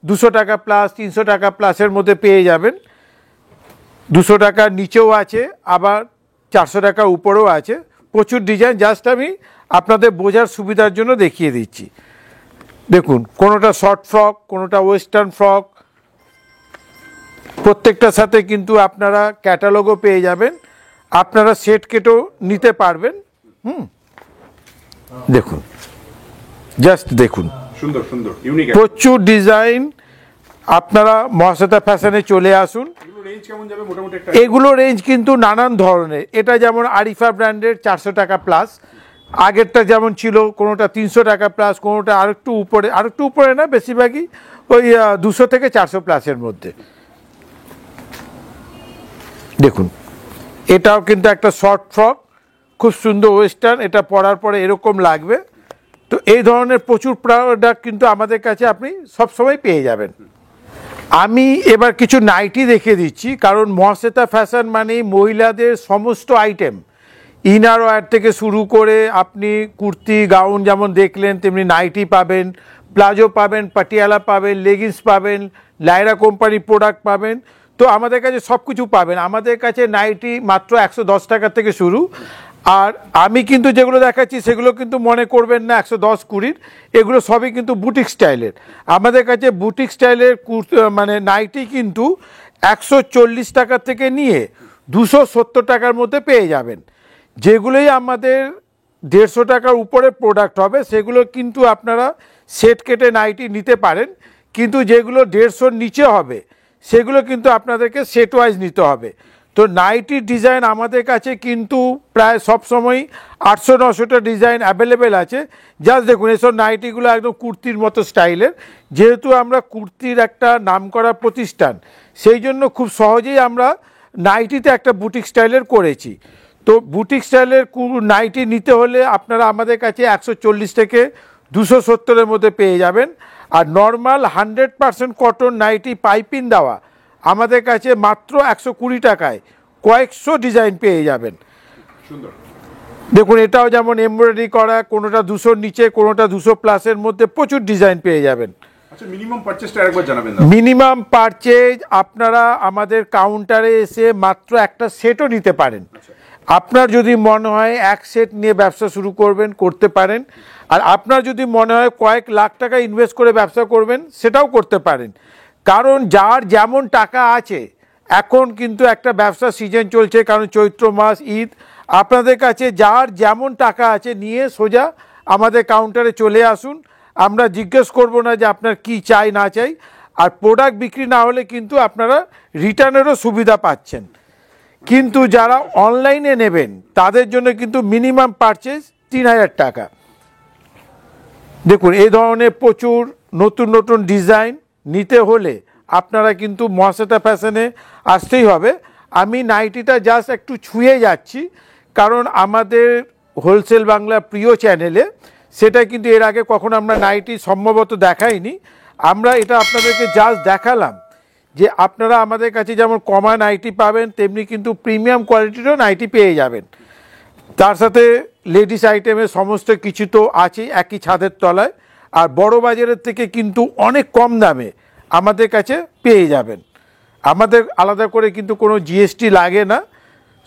200 টাকা প্লাস, 300 টাকা প্লাসের মধ্যে পেয়ে যাবেন। 200 টাকার নিচেও আছে, আবার 400 টাকা উপরেও আছে, প্রচুর ডিজাইন। জাস্ট আমি আপনাদের বোঝার সুবিধার জন্য দেখিয়ে দিচ্ছি। দেখুন কোনোটা শর্ট ফ্রক, কোনোটা ওয়েস্টার্ন ফ্রক, প্রত্যেকটার সাথে কিন্তু আপনারা ক্যাটালগও পেয়ে যাবেন, আপনারা সেট কেটেও নিতে পারবেন। দেখুন জাস্ট দেখুন, সুন্দর সুন্দর ইউনিক প্রচুর ডিজাইন। আপনারা মহাশ্বেতা ফ্যাশনে চলে আসুন। রেঞ্জ কেমন যাবে মোটামুটি? এগুলো রেঞ্জ কিন্তু নানান ধরনের। এটা যেমন আরিফা ব্র্যান্ডের 400 টাকা প্লাস, আগেরটা যেমন ছিল কোনোটা 300 টাকা প্লাস, কোনোটা আরেকটু উপরে, আরেকটু উপরে না, বেশিরভাগই ওই 200 থেকে 400 প্লাসের মধ্যে। দেখুন এটাও কিন্তু একটা শর্ট ফ্রক, খুব সুন্দর ওয়েস্টার্ন, এটা পরার পরে এরকম লাগবে। তো এই ধরনের প্রচুর প্রোডাক্ট কিন্তু আমাদের কাছে আপনি সবসময় পেয়ে যাবেন। আমি এবার কিছু নাইটি দেখিয়ে দিচ্ছি, কারণ মহাশ্বেতা ফ্যাশন মানে মহিলাদের সমস্ত আইটেম, ইনার ওয়্যার থেকে শুরু করে আপনি কুর্তি গাউন যেমন দেখলেন তেমনি নাইটি পাবেন, প্লাজো পাবেন, পাটিয়ালা পাবেন, লেগিংস পাবেন, লাইরা কোম্পানি প্রোডাক্ট পাবেন। তো আমাদের কাছে সব কিছু পাবেন। আমাদের কাছে নাইটি মাত্র 110 টাকা থেকে শুরু। আর আমি কিন্তু যেগুলো দেখাচ্ছি সেগুলো কিন্তু মনে করবেন না 110-20, এগুলো সবই কিন্তু বুটিক স্টাইলের। আমাদের কাছে বুটিক স্টাইলের মানে নাইটি কিন্তু 140 টাকা থেকে নিয়ে 270 টাকার মধ্যে পেয়ে যাবেন। যেগুলোই আমাদের 150 টাকার উপরে প্রোডাক্ট হবে সেগুলো কিন্তু আপনারা সেট কেটে নাইটি নিতে পারেন, কিন্তু যেগুলো 150-র নিচে হবে সেগুলো কিন্তু আপনাদেরকে সেট ওয়াইজ নিতে হবে। তো নাইটির ডিজাইন আমাদের কাছে কিন্তু প্রায় সবসময় 800-900টা ডিজাইন অ্যাভেলেবেল আছে। জাস্ট দেখুন এসব নাইটিগুলো একদম কুর্তির মতো স্টাইলের। যেহেতু আমরা কুর্তির একটা নামকরা প্রতিষ্ঠান, সেই জন্য খুব সহজেই আমরা নাইটিতে একটা বুটিক স্টাইলের করেছি। তো বুটিক স্টাইলের নাইটি নিতে হলে আপনারা আমাদের কাছে 140 থেকে 270-এর মধ্যে পেয়ে যাবেন। আর নর্মাল 100% কটন নাইটি পাইপিং দেওয়া আমাদের কাছে মাত্র 120 টাকায় কয়েকশো ডিজাইন পেয়ে যাবেন। সুন্দর। দেখুন এটাও যেমন এমব্রয়ডারি করা, কোনোটা 200-র নিচে, কোনোটা 200+-এর মধ্যে প্রচুর ডিজাইন পেয়ে যাবেন। আচ্ছা, মিনিমাম পারচেজটা একবার জানাবেন না? মিনিমাম পারচেজ আপনারা আমাদের কাউন্টারে এসে মাত্র একটা সেটও নিতে পারেন। আপনার যদি মনে হয় এক সেট নিয়ে ব্যবসা শুরু করবেন, করতে পারেন। আর আপনার যদি মনে হয় কয়েক লাখ টাকা ইনভেস্ট করে ব্যবসা করবেন, সেটাও করতে পারেন। কারণ যার যেমন টাকা আছে, এখন কিন্তু একটা ব্যবসা সিজন চলছে, কারণ চৈত্র মাস, ঈদ। আপনাদের কাছে যার যেমন টাকা আছে নিয়ে সোজা আমাদের কাউন্টারে চলে আসুন। আমরা জিজ্ঞেস করব না যে আপনার কি চাই না চাই। আর প্রোডাক্ট বিক্রি না হলে কিন্তু আপনারা রিটার্নেরও সুবিধা পাচ্ছেন। কিন্তু যারা অনলাইনে নেবেন তাদের জন্য কিন্তু মিনিমাম পারচেজ 3000 টাকা। দেখুন এই ধরনের প্রচুর নতুন নতুন ডিজাইন নিতে হলে আপনারা কিন্তু মহাশ্বেতা ফ্যাশনে আসতেই হবে। আমি নাইটিটা জাস্ট একটু ছুঁয়ে যাচ্ছি, কারণ আমাদের হোলসেল বাংলা প্রিয় চ্যানেলে সেটা কিন্তু এর আগে কখনো আমরা নাইটি সম্ভবত দেখাইনি। আমরা এটা আপনাদেরকে জাস্ট দেখালাম যে আপনারা আমাদের কাছে যেমন কমা নাইটি পাবেন, তেমনি কিন্তু প্রিমিয়াম কোয়ালিটিরও নাইটি পেয়ে যাবেন। তার সাথে লেডিস আইটেমের সমস্ত কিছু তো আছেই একই ছাদের তলায়। আর বড় বাজারের থেকে কিন্তু অনেক কম দামে আমাদের কাছে পেয়ে যাবেন। আমাদের আলাদা করে কিন্তু কোনো জিএসটি লাগে না,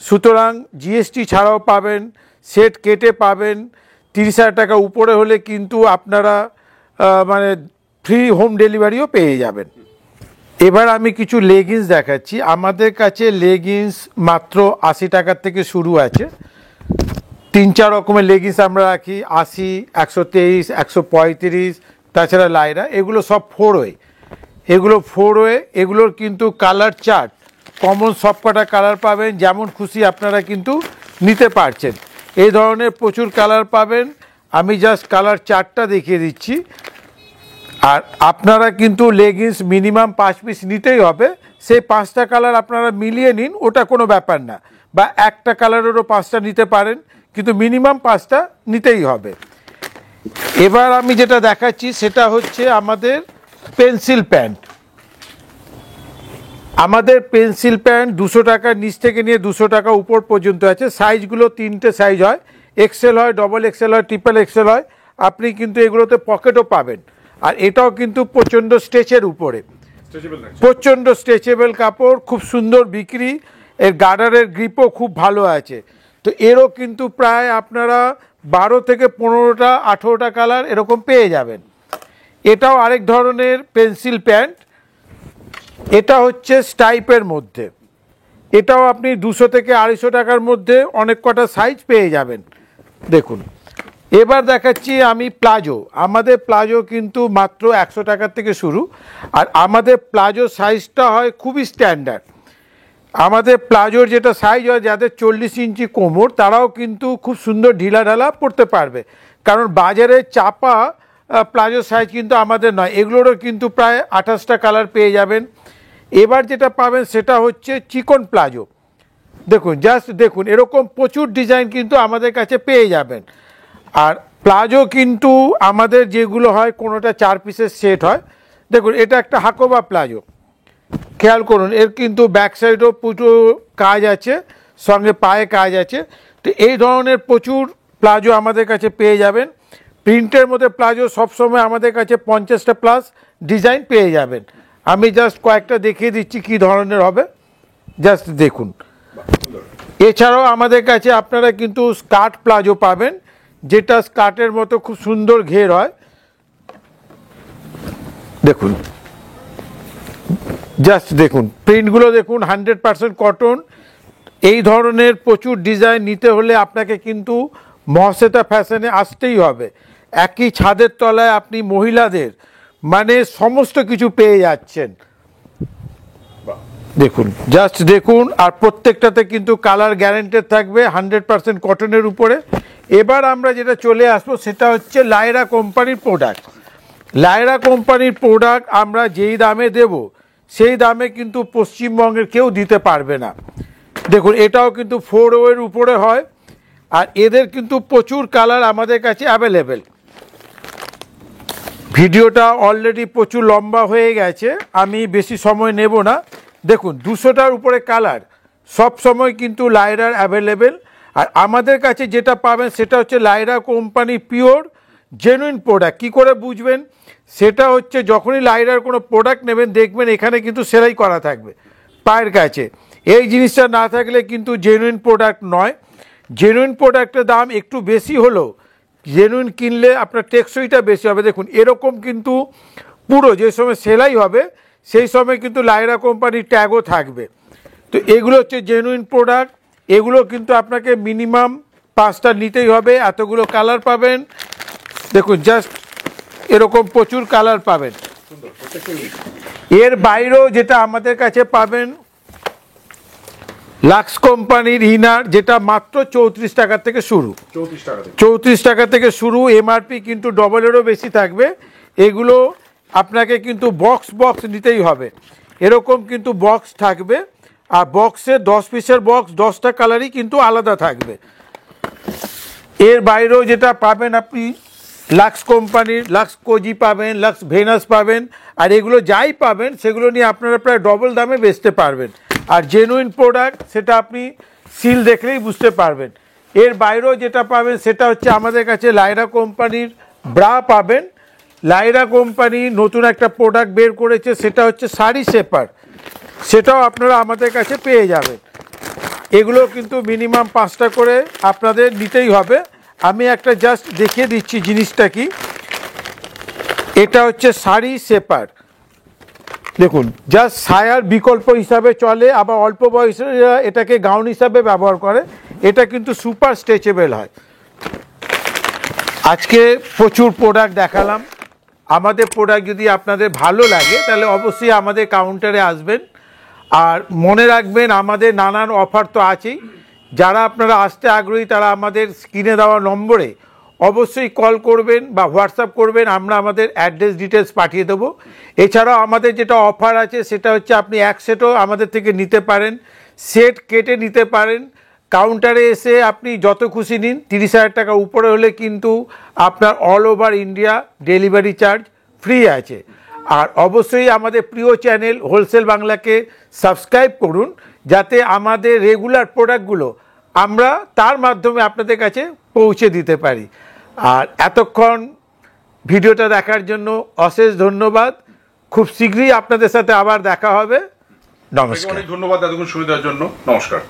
সুতরাং জিএসটি ছাড়াও পাবেন, সেট কেটে পাবেন। 30,000 টাকা উপরে হলে কিন্তু আপনারা মানে ফ্রি হোম ডেলিভারিও পেয়ে যাবেন। এবার আমি কিছু লেগিংস দেখাচ্ছি। আমাদের কাছে লেগিংস মাত্র 80 টাকার থেকে শুরু আছে। 3-4 রকমের লেগিংস আমরা রাখি, 80, 123, 135, তাছাড়া লাইরা। এগুলো সব 4 ওয়ে, এগুলো 4 ওয়ে। এগুলোর কিন্তু কালার চার্ট কমন সব কটা কালার পাবেন, যেমন খুশি আপনারা কিন্তু নিতে পারছেন। এই ধরনের প্রচুর কালার পাবেন। আমি জাস্ট কালার চার্টটা দেখিয়ে দিচ্ছি। আর আপনারা কিন্তু লেগিংস মিনিমাম 5 পিস নিতেই হবে। সেই 5টা কালার আপনারা মিলিয়ে নিন, ওটা কোনো ব্যাপার না। বা একটা কালারেরও 5টা নিতে পারেন, কিন্তু মিনিমাম 5টা নিতেই হবে। এবার আমি যেটা দেখাচ্ছি সেটা হচ্ছে আমাদের পেন্সিল প্যান্ট। আমাদের পেন্সিল প্যান্ট 200 টাকার নিচ থেকে নিয়ে 200 টাকা উপর পর্যন্ত আছে। সাইজগুলো 3টে সাইজ হয়, এক্সেল হয়, ডবল এক্সেল হয়, ট্রিপল এক্সেল হয়। আপনি কিন্তু এগুলোতে পকেটও পাবেন। আর এটাও কিন্তু প্রচণ্ড স্ট্রেচের উপরে, প্রচণ্ড স্ট্রেচেবল কাপড়, খুব সুন্দর বিক্রি। এর গার্ডারের গ্রিপও খুব ভালো আছে। তো এরও কিন্তু প্রায় আপনারা 12 থেকে 15টা 18টা কালার এরকম পেয়ে যাবেন। এটাও আরেক ধরনের পেন্সিল প্যান্ট। এটা হচ্ছে স্টাইপের মধ্যে। এটাও আপনি 200 থেকে 250 টাকার মধ্যে অনেক কটা সাইজ পেয়ে যাবেন। দেখুন এবার দেখাচ্ছি আমি প্লাজো। আমাদের প্লাজো কিন্তু মাত্র 100 টাকার থেকে শুরু। আর আমাদের প্লাজো সাইজটা হয় খুবই স্ট্যান্ডার্ড। আমাদের প্লাজোর যেটা সাইজ হয়, যাদের 40 ইঞ্চি কোমর তারাও কিন্তু খুব সুন্দর ঢিলা ঢালা পরতে পারবে। কারণ বাজারে চাপা প্লাজো সাইজ কিন্তু আমাদের নয়। এগুলোরও কিন্তু প্রায় 28টা কালার পেয়ে যাবেন। এবার যেটা পাবেন সেটা হচ্ছে চিকন প্লাজো। দেখুন জাস্ট দেখুন, এরকম প্রচুর ডিজাইন কিন্তু আমাদের কাছে পেয়ে যাবেন। আর প্লাজো কিন্তু আমাদের যেগুলো হয় কোনোটা 4 পিসের সেট হয়। দেখুন এটা একটা হাকোবা প্লাজো, খেয়াল করুন এর কিন্তু ব্যাক সাইডও পুরো কাজ আছে, সঙ্গে পায়ে কাজ আছে। তো তো এই ধরনের প্রচুর প্লাজো আমাদের কাছে পেয়ে যাবেন। প্রিন্টের মধ্যে প্লাজো সবসময় আমাদের কাছে 50টা প্লাস ডিজাইন পেয়ে যাবেন। আমি জাস্ট কয়েকটা দেখিয়ে দিচ্ছি কী ধরনের হবে, জাস্ট দেখুন। এছাড়াও আমাদের কাছে আপনারা কিন্তু স্কার্ট প্লাজো পাবেন, যেটা স্কার্টের মতো খুব সুন্দর ঘের হয়। দেখুন, জাস্ট দেখুন প্রিন্টগুলো দেখুন, 100% কটন। এই ধরনের প্রচুর ডিজাইন নিতে হলে আপনাকে কিন্তু মহাশ্বেতা ফ্যাশনে আসতেই হবে। একই ছাদের তলায় আপনি মহিলাদের মানে সমস্ত কিছু পেয়ে যাচ্ছেন। দেখুন, জাস্ট দেখুন, আর প্রত্যেকটাতে কিন্তু কালার গ্যারেন্টেড থাকবে, 100% কটনের উপরে। এবার আমরা যেটা চলে আসবো সেটা হচ্ছে লায়রা কোম্পানির প্রোডাক্ট। লায়রা কোম্পানির প্রোডাক্ট আমরা যেই দামে দেব সেই দামে কিন্তু পশ্চিমবঙ্গের কেউ দিতে পারবে না। দেখুন, এটাও কিন্তু 4O এর উপরে হয়, আর এদের কিন্তু প্রচুর কালার আমাদের কাছে অ্যাভেলেবেল। ভিডিওটা অলরেডি প্রচুর লম্বা হয়ে গেছে, আমি বেশি সময় নেব না। দেখুন, 200টার উপরে কালার সব সময় কিন্তু লায়রার অ্যাভেলেবেল। আর আমাদের কাছে যেটা পাবেন সেটা হচ্ছে লায়রা কোম্পানি পিওর জেনুইন প্রোডাক্ট। কী করে বুঝবেন? সেটা হচ্ছে যখনই লায়রার কোনো প্রোডাক্ট নেবেন দেখবেন এখানে কিন্তু সেলাই করা থাকবে পায়ের কাছে। এই জিনিসটা না থাকলে কিন্তু জেনুইন প্রোডাক্ট নয়। জেনুইন প্রোডাক্টের দাম একটু বেশি হলেও জেনুইন কিনলে আপনার টেকসইটা বেশি হবে। দেখুন, এরকম কিন্তু পুরো যে সময় সেলাই হবে সেই সময় কিন্তু লায়রা কোম্পানির ট্যাগও থাকবে। তো এগুলো হচ্ছে জেনুইন প্রোডাক্ট। এগুলো কিন্তু আপনাকে মিনিমাম 5টা নিতেই হবে, এতগুলো কালার পাবেন। দেখুন, জাস্ট এরকম প্রচুর কালার পাবেন। এর বাইরেও যেটা আমাদের কাছে পাবেন লাক্স কোম্পানির ইনার, যেটা মাত্র 34 টাকা থেকে শুরু। 34 টাকা থেকে শুরু। এমআরপি কিন্তু ডবলেরও বেশি থাকবে। এগুলো আপনাকে কিন্তু বক্স নিতেই হবে। এরকম কিন্তু বক্স থাকবে, আর বক্সে 10 পিসের বক্স, 10টা কালারই কিন্তু আলাদা থাকবে। এর বাইরেও যেটা পাবেন আপনি লাক্স কোম্পানির লাক্স কোজি পাবেন, লাক্স ভেনাস পাবেন, আর এগুলো যাই পাবেন সেগুলো নিয়ে আপনারা প্রায় ডবল দামে বেচতে পারবেন। আর জেনুইন প্রোডাক্ট সেটা আপনি সিল দেখলেই বুঝতে পারবেন। এর বাইরেও যেটা পাবেন সেটা হচ্ছে আমাদের কাছে লায়রা কোম্পানির ব্রা পাবেন। লায়রা কোম্পানি নতুন একটা প্রোডাক্ট বের করেছে, সেটা হচ্ছে শাড়ি শেপার। সেটাও আপনারা আমাদের কাছে পেয়ে যাবেন। এগুলো কিন্তু মিনিমাম 5টা করে আপনাদের নিতেই হবে। আমি একটা জাস্ট দেখিয়ে দিচ্ছি জিনিসটা কি। এটা হচ্ছে শাড়ি শেপার। দেখুন, জাস্ট সায়ার বিকল্প হিসাবে চলে, আবার অল্প বয়সীরা এটাকে গাউন হিসাবে ব্যবহার করে। এটা কিন্তু সুপার স্ট্রেচেবল হয়। আজকে প্রচুর প্রোডাক্ট দেখালাম। আমাদের প্রোডাক্ট যদি আপনাদের ভালো লাগে তাহলে অবশ্যই আমাদের কাউন্টারে আসবেন। আর মনে রাখবেন, আমাদের নানান অফার তো আছেই। যারা আপনারা আসতে আগ্রহী তারা আমাদের স্ক্রিনে দেওয়া নম্বরে অবশ্যই কল করবেন বা হোয়াটসঅ্যাপ করবেন, আমরা আমাদের অ্যাড্রেস ডিটেলস পাঠিয়ে দেবো। এছাড়াও আমাদের যেটা অফার আছে সেটা হচ্ছে আপনি এক সেটও আমাদের থেকে নিতে পারেন, সেট কেটে নিতে পারেন। কাউন্টারে এসে আপনি যত খুশি নিন, 30,000 টাকা উপরে হলে কিন্তু আপনার all over India delivery charge free আছে। আর অবশ্যই আমাদের প্রিয় চ্যানেল হোলসেল বাংলাকে সাবস্ক্রাইব করুন, যাতে আমাদের রেগুলার প্রোডাক্টগুলো আমরা তার মাধ্যমে আপনাদের কাছে পৌঁছে দিতে পারি। আর এতক্ষণ ভিডিওটা দেখার জন্য অশেষ ধন্যবাদ। খুব শীঘ্রই আপনাদের সাথে আবার দেখা হবে। নমস্কার। অনেক ধন্যবাদ এতক্ষণ সুবিধার জন্য। নমস্কার।